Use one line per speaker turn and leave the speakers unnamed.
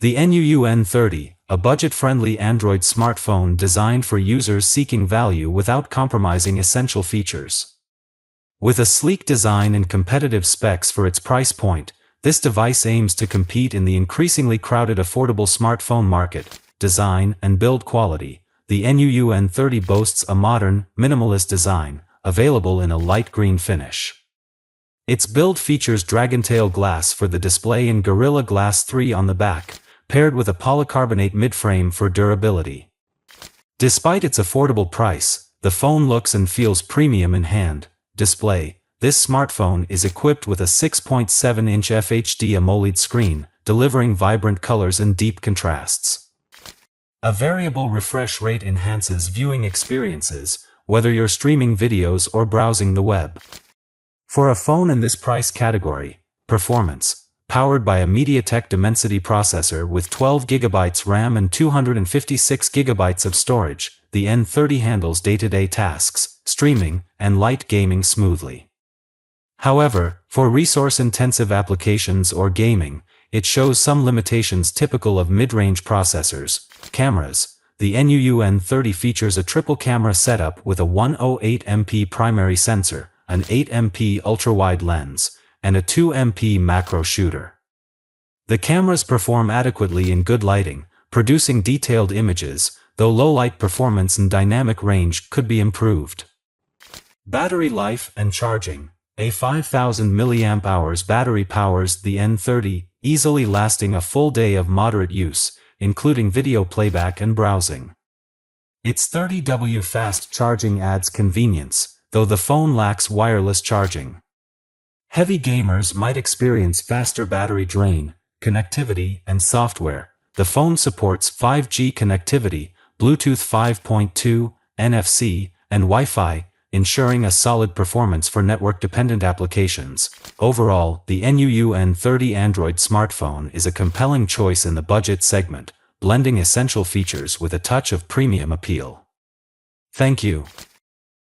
The NUU N30, a budget-friendly Android smartphone designed for users seeking value without compromising essential features. With a sleek design and competitive specs for its price point, this device aims to compete in the increasingly crowded affordable smartphone market. Design and build quality. The NUU N30 boasts a modern, minimalist design, available in a light green finish. Its build features dragontail glass for the display and Gorilla Glass 3 on the back, paired with a polycarbonate midframe for durability. Despite its affordable price, the phone looks and feels premium in hand. Display. This smartphone is equipped with a 6.7-inch FHD AMOLED screen, delivering vibrant colors and deep contrasts. A variable refresh rate enhances viewing experiences, whether you're streaming videos or browsing the web. For a phone in this price category, performance. Powered by a MediaTek Dimensity processor with 12 GB RAM and 256 GB of storage, the N30 handles day-to-day tasks, streaming, and light gaming smoothly. However, for resource-intensive applications or gaming, it shows some limitations typical of mid-range processors. Cameras. The NUU N30 features a triple camera setup with a 108MP primary sensor, an 8MP ultra-wide lens, and a 2MP macro shooter. The cameras perform adequately in good lighting, producing detailed images, though low-light performance and dynamic range could be improved. Battery life and charging. A 5000 mAh battery powers the N30, easily lasting a full day of moderate use, including video playback and browsing. Its 30W fast charging adds convenience, though the phone lacks wireless charging. Heavy gamers might experience faster battery drain. Connectivity and software. The phone supports 5G connectivity, Bluetooth 5.2, NFC, and Wi-Fi, ensuring a solid performance for network-dependent applications. Overall, the NUU N30 Android smartphone is a compelling choice in the budget segment, blending essential features with a touch of premium appeal. Thank you.